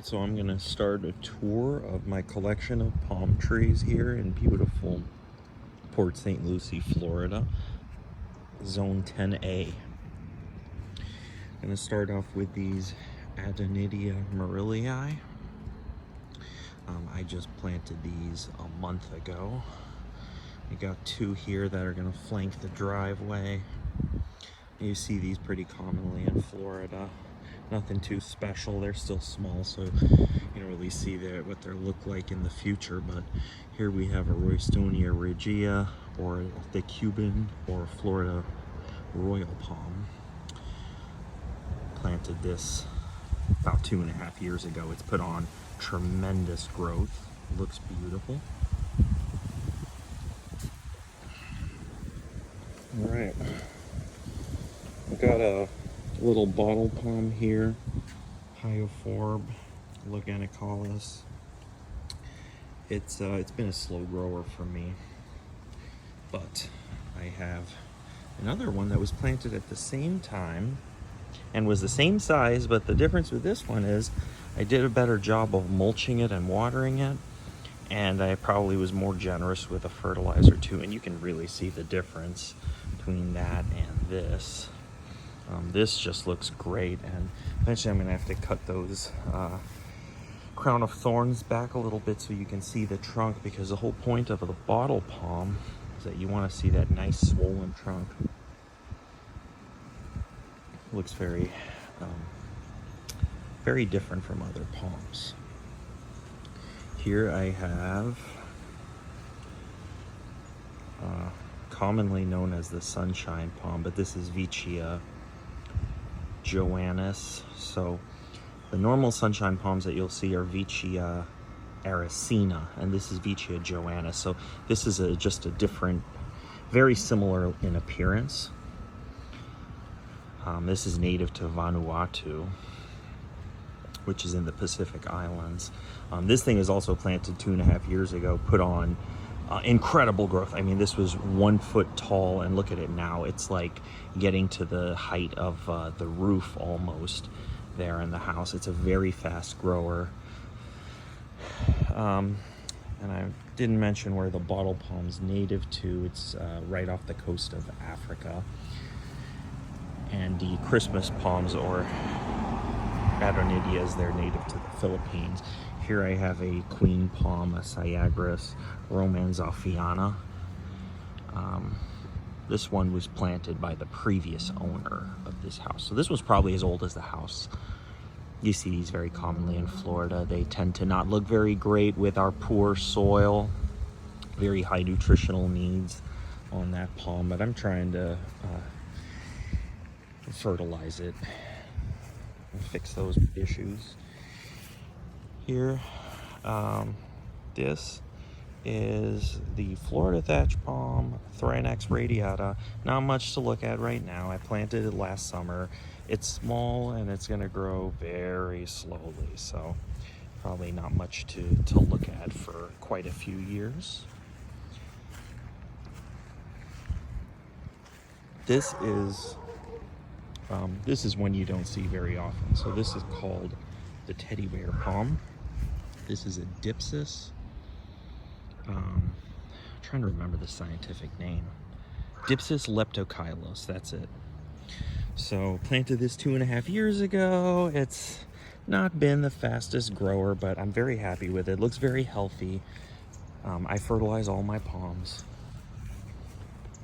Alright, so I'm gonna start a tour of my collection of palm trees here in beautiful Port St. Lucie, Florida, Zone 10A. I'm gonna start off with these Adonidia murillii. I just planted these a month ago. We got two here that are gonna flank the driveway. You see these pretty commonly in Florida. Nothing too special. They're still small, so you don't really see what they look like in the future. But here we have a Roystonia regia, or the Cuban or Florida royal palm. Planted this about 2.5 years ago. It's put on tremendous growth. Looks beautiful. All right. I've got a little bottle palm here, Hyophorbe Loganicalis. It's been a slow grower for me, but I have another one that was planted at the same time and was the same size, but the difference with this one is I did a better job of mulching it and watering it, and I probably was more generous with a fertilizer too, and you can really see the difference between that and this. This just looks great, and eventually I'm going to have to cut those crown of thorns back a little bit so you can see the trunk, because the whole point of the bottle palm is that you want to see that nice swollen trunk. Looks very, very different from other palms. Here I have commonly known as the sunshine palm, but this is Veitchia Joannis. So the normal sunshine palms that you'll see are Veitchia aracina, and this is Veitchia Joannis. So this is just a different, very similar in appearance. This is native to Vanuatu, which is in the Pacific Islands. This thing is also planted 2.5 years ago, put on incredible growth. I mean, this was 1 foot tall, and look at it now. It's like getting to the height of the roof almost there in the house. It's a very fast grower. And I didn't mention where the bottle palm's native to. It's right off the coast of Africa. And the Christmas palms, or Adonidias, they're native to the Philippines. Here I have a queen palm, a Syagris romanzoffiana. This one was planted by the previous owner of this house. So this was probably as old as the house. You see these very commonly in Florida. They tend to not look very great with our poor soil. Very high nutritional needs on that palm, but I'm trying to fertilize it and fix those issues. Here, this is the Florida thatch palm, Thrinax radiata. Not much to look at right now. I planted it last summer. It's small and it's going to grow very slowly, so probably not much to look at for quite a few years. This is one you don't see very often. So this is called the teddy bear palm. This is a Dipsis. I'm trying to remember the scientific name. Dipsis leptocheilos, that's it. So planted this 2.5 years ago. It's not been the fastest grower, but I'm very happy with it. It looks very healthy. I fertilize all my palms,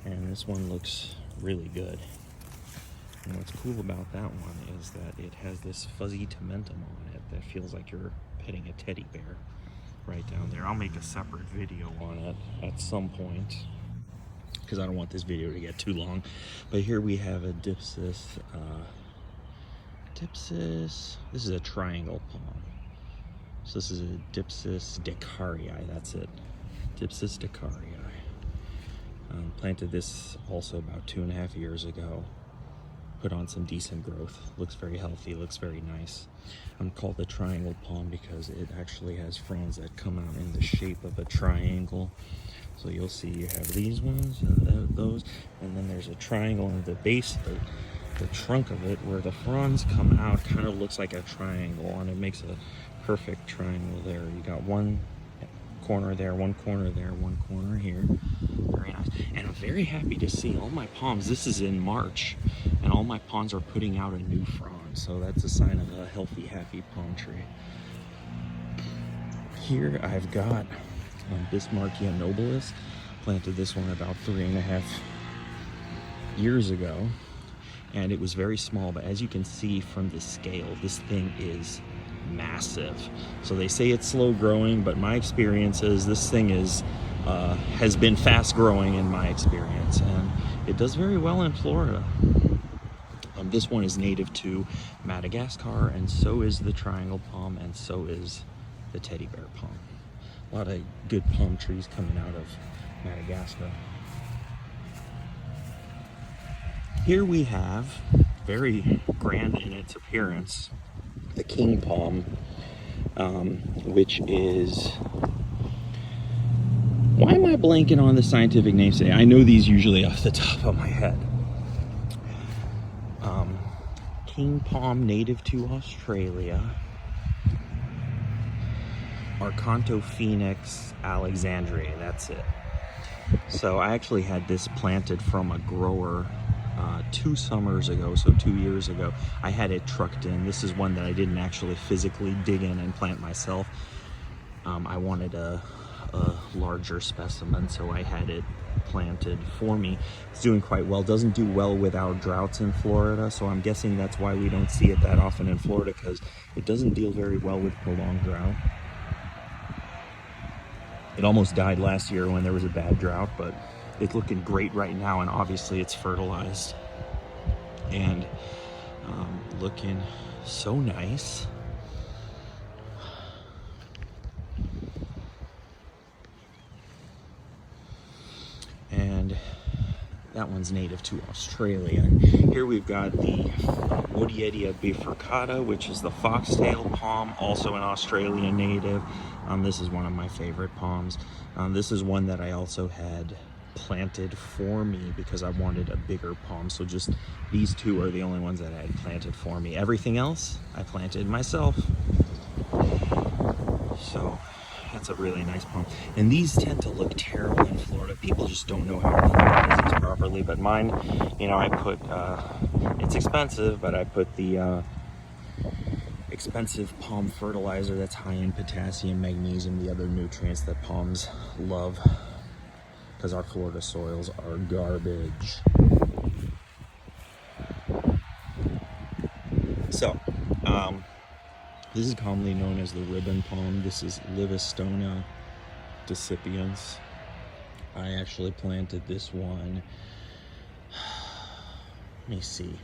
and this one looks really good. And what's cool about that one is that it has this fuzzy tomentum on it that feels like you're petting a teddy bear right down there. I'll make a separate video on it at some point, because I don't want this video to get too long. But here we have a Dipsis. This is a triangle palm. So this is a Dipsis decarii, that's it. Dipsis decarii. Planted this also about 2.5 years ago. Put on some decent growth. Looks very healthy, looks very nice. I'm called the triangle palm because it actually has fronds that come out in the shape of a triangle. So you'll see you have these ones and those, and then there's a triangle in the base of the trunk of it where the fronds come out, kind of looks like a triangle, and it makes a perfect triangle there. You got one corner there, one corner there, one corner here. Very nice. And I'm very happy to see all my palms. This is in March, and all my palms are putting out a new frond. So that's a sign of a healthy, happy palm tree. Here I've got Bismarckia nobilis. Planted this one about 3.5 years ago, and it was very small, but as you can see from the scale, this thing is massive. So they say it's slow growing, but my experience is this thing is has been fast growing in my experience, and it does very well in Florida. This one is native to Madagascar, and so is the triangle palm, and so is the teddy bear palm. A lot of good palm trees coming out of Madagascar. Here we have, very grand in its appearance, the king palm, which is, why am I blanking on the scientific name today? I know these usually off the top of my head. King palm, native to Australia. Archantophoenix alexandriae, that's it. So I actually had this planted from a grower 2 summers ago, so 2 years ago. I had it trucked in. This is one that I didn't actually physically dig in and plant myself. I wanted a larger specimen, so I had it planted for me. It's doing quite well. Doesn't do well without droughts in Florida, so I'm guessing that's why we don't see it that often in Florida, because it doesn't deal very well with prolonged drought. It almost died last year when there was a bad drought, but it's looking great right now, and obviously it's fertilized and looking so nice. And that one's native to Australia. And here we've got the Woodiedia bifurcata, which is the foxtail palm, also an Australian native. This is one of my favorite palms. This is one that I also had planted for me because I wanted a bigger palm. So just these two are the only ones that I had planted for me. Everything else I planted myself. So that's a really nice palm. And these tend to look terrible in Florida. People just don't know how to fertilize these properly. But mine, you know, I put, it's expensive, but I put the expensive palm fertilizer that's high in potassium, magnesium, the other nutrients that palms love, because our Florida soils are garbage. So, this is commonly known as the ribbon palm. This is Livistona decipiens. I actually planted this one, let me see,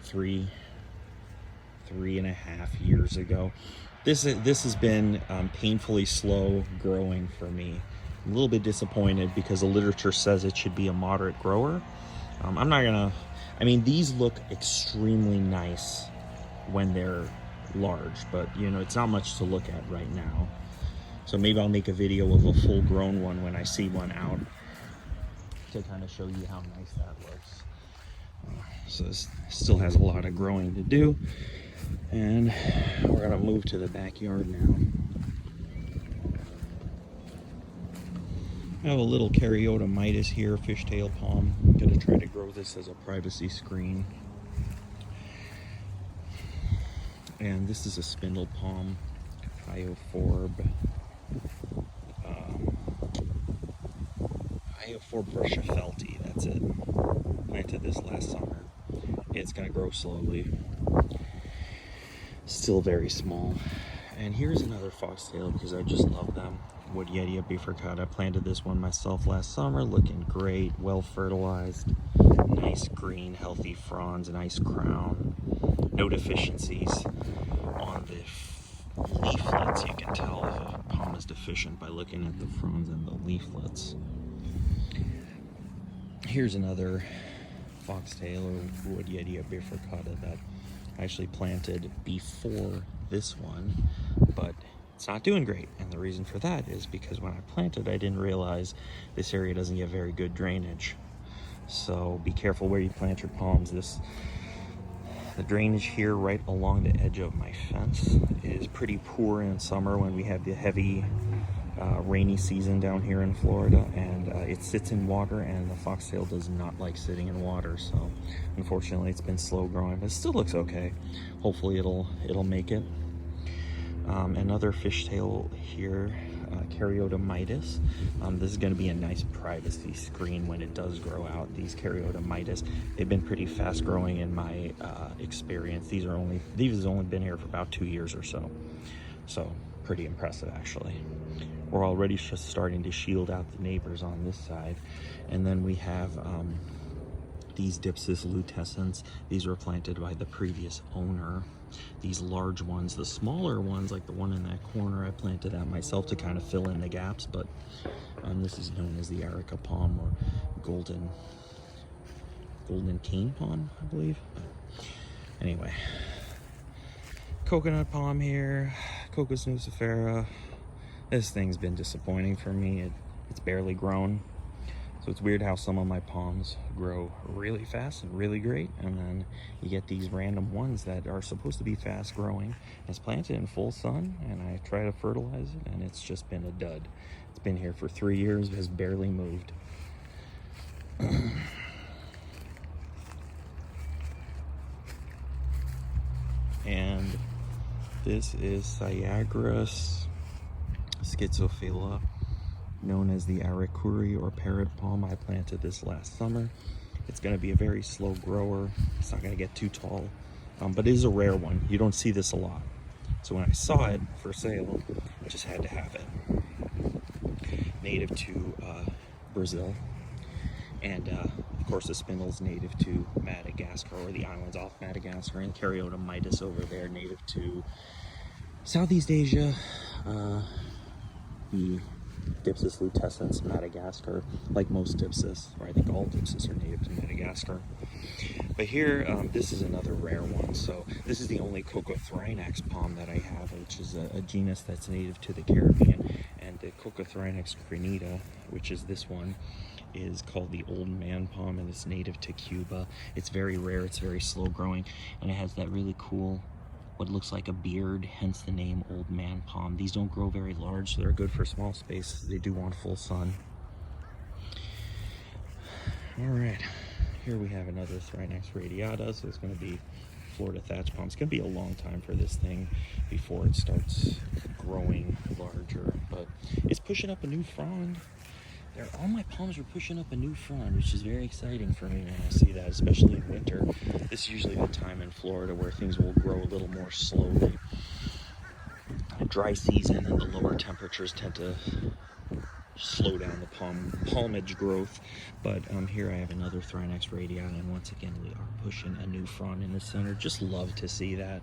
3.5 years ago. This has been painfully slow growing for me. I'm a little bit disappointed because the literature says it should be a moderate grower. I'm not gonna, I mean, these look extremely nice when they're large, but you know, it's not much to look at right now. So maybe I'll make a video of a full grown one when I see one out to kind of show you how nice that looks. So this still has a lot of growing to do, and we're gonna move to the backyard now. I have a little Caryota mitis here, fishtail palm. I'm gonna try to grow this as a privacy screen. And this is a spindle palm, Iophorb bruschafelti, that's it. Planted this last summer. It's gonna grow slowly. Still very small. And here's another foxtail because I just love them. Woodiedia bifurcata. I planted this one myself last summer, looking great, well fertilized, nice green, healthy fronds, nice crown, no deficiencies on the leaflets. You can tell if a palm is deficient by looking at the fronds and the leaflets. Here's another foxtail or Woodiedia bifurcata that I actually planted before this one, but it's not doing great. And the reason for that is because when I planted, I didn't realize this area doesn't get very good drainage. So be careful where you plant your palms. The drainage here right along the edge of my fence is pretty poor in summer when we have the heavy rainy season down here in Florida, and it sits in water, and the foxtail does not like sitting in water, so unfortunately it's been slow growing, but it still looks okay. Hopefully it'll make it. Another fishtail here, Caryotomitis. This is going to be a nice privacy screen when it does grow out. These Caryotomitis, they've been pretty fast growing in my experience. These have only been here for about 2 years or so. So pretty impressive actually. We're already just starting to shield out the neighbors on this side. And then we have these Dipsis lutescens. These were planted by the previous owner. These large ones, the smaller ones, like the one in that corner, I planted that myself to kind of fill in the gaps, but this is known as the Areca palm, or golden cane palm, I believe. But anyway, coconut palm here, Cocos nucifera. This thing's been disappointing for me. It's barely grown. So it's weird how some of my palms grow really fast and really great, and then you get these random ones that are supposed to be fast growing. It's planted in full sun, and I try to fertilize it, and it's just been a dud. It's been here for 3 years, has barely moved. And this is Syagrus schizophila, known as the arikuri or parrot palm. I planted this last summer. It's going to be a very slow grower. It's not going to get too tall, but it is a rare one. You don't see this a lot. So when I saw it for sale, I just had to have it. Native to Brazil, and of course the spindle's native to Madagascar, or the islands off Madagascar, and Caryotomitis over there native to Southeast Asia. The Dipsis lutescens, Madagascar, like most Dipsis, or I think all Dipsis are native to Madagascar. But here, this is another rare one. So this is the only Cocothrinax palm that I have, which is a genus that's native to the Caribbean. And the Cocothrinax crinita, which is this one, is called the old man palm, and it's native to Cuba. It's very rare, it's very slow growing, and it has that really cool, what looks like a beard, hence the name old man palm. These don't grow very large, so they're good for small spaces. They do want full sun. All right, here we have another Thrinax radiata. So it's going to be Florida thatch palm. It's going to be a long time for this thing before it starts growing larger, but it's pushing up a new frond. All my palms are pushing up a new frond, which is very exciting for me when I see that, especially in winter. This is usually the time in Florida where things will grow a little more slowly. A dry season and the lower temperatures tend to slow down the palmage growth. But here I have another Thrinax radiata, and once again we are pushing a new frond in the center. Just love to see that.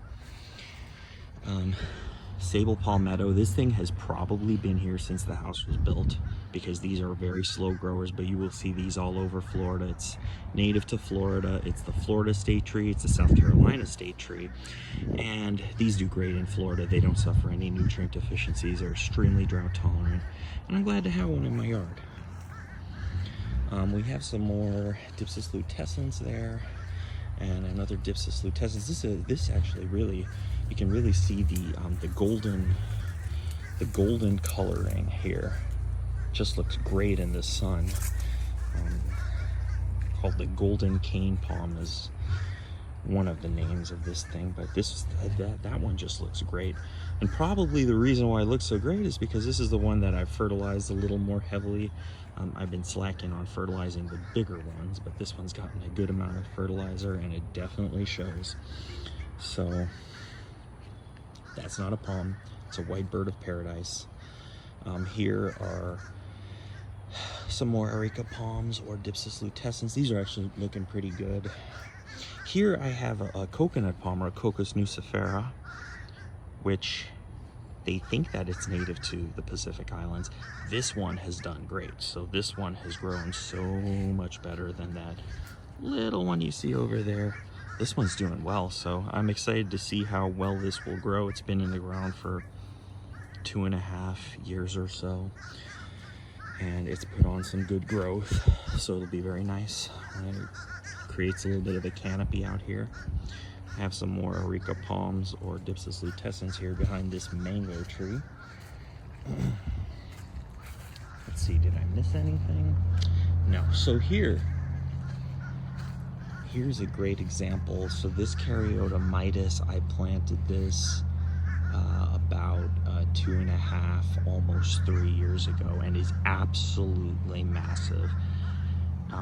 Sable palmetto, this thing has probably been here since the house was built, because these are very slow growers, but you will see these all over Florida. It's native to Florida. It's the Florida state tree. It's the South Carolina state tree. And these do great in Florida. They don't suffer any nutrient deficiencies. They're extremely drought tolerant. And I'm glad to have one in my yard. We have some more Dipsis lutescens there, and another Dipsis lutescens. This actually really, you can really see the golden coloring here. Just looks great in the sun. Called the golden cane palm is one of the names of this thing, but that one just looks great. And probably the reason why it looks so great is because this is the one that I've fertilized a little more heavily. I've been slacking on fertilizing the bigger ones, but this one's gotten a good amount of fertilizer, and it definitely shows. So that's not a palm, it's a white bird of paradise. Here are some more Areca palms or Dipsis lutescens. These are actually looking pretty good. Here I have a coconut palm, or a Cocos nucifera, which they think that it's native to the Pacific Islands. This one has done great. So this one has grown so much better than that little one you see over there. This one's doing well, so I'm excited to see how well this will grow. It's been in the ground for 2.5 years or so, and it's put on some good growth, so it'll be very nice. It creates a little bit of a canopy out here. Have some more areca palms or Dipsis lutescens here behind this mango tree. Let's see, did I miss anything? No. So here's a great example. So this Caryota mitis, I planted this about 2.5, almost 3 years ago, and is absolutely massive.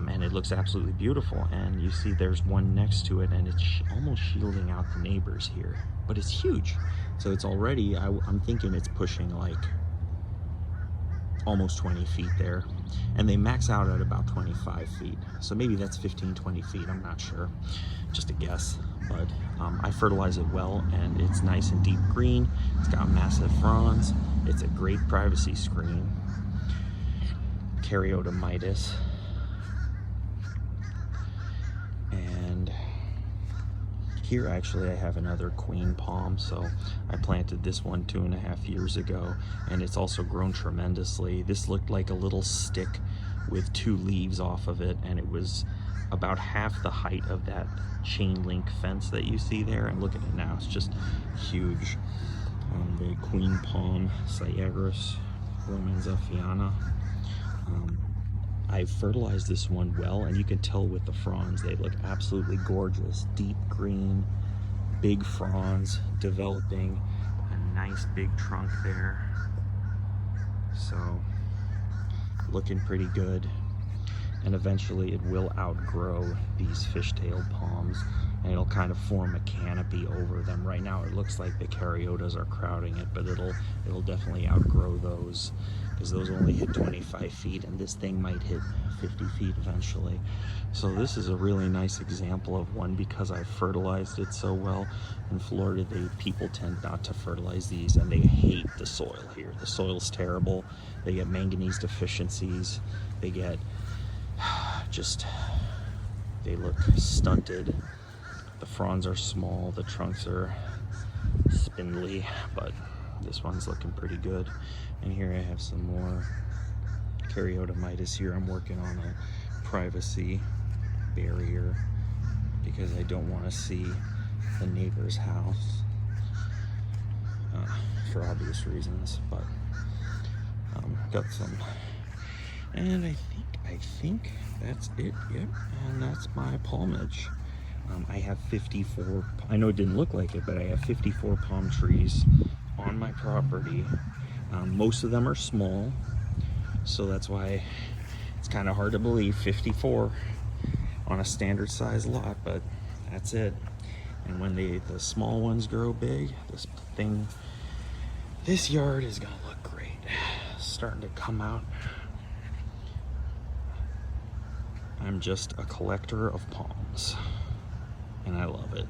And it looks absolutely beautiful. And you see there's one next to it, and it's almost shielding out the neighbors here. But it's huge. So it's already, I'm thinking it's pushing like almost 20 feet there. And they max out at about 25 feet. So maybe that's 15, 20 feet, I'm not sure. Just a guess. But I fertilize it well, and it's nice and deep green. It's got massive fronds. It's a great privacy screen. Caryota mitis. And here actually I have another queen palm. So I planted this one 2.5 years ago, and it's also grown tremendously. This looked like a little stick with 2 leaves off of it, and it was about half the height of that chain link fence that you see there, and look at it now, it's just huge. The queen palm, Cyagrus romanzaffiana. I fertilized this one well, and you can tell with the fronds, they look absolutely gorgeous. Deep green, big fronds, developing a nice big trunk there. So, looking pretty good. And eventually it will outgrow these fish-tailed palms, and it'll kind of form a canopy over them. Right now it looks like the Caryotas are crowding it, but it'll definitely outgrow those, because those only hit 25 feet, and this thing might hit 50 feet eventually. So this is a really nice example of one, because I fertilized it so well. In Florida, people tend not to fertilize these, and they hate the soil here. The soil's terrible. They get manganese deficiencies. They get they look stunted. The fronds are small, the trunks are spindly, but this one's looking pretty good. And here I have some more Caryota mitis here. I'm working on a privacy barrier because I don't want to see the neighbor's house for obvious reasons, but got some. And I think that's it. Yep, and that's my palmage. I have 54, I know it didn't look like it, but I have 54 palm trees on my property. Most of them are small, so that's why it's kind of hard to believe 54 on a standard size lot, but that's it. And when the small ones grow big, this yard is gonna look great. Starting to come out. I'm just a collector of palms, and I love it.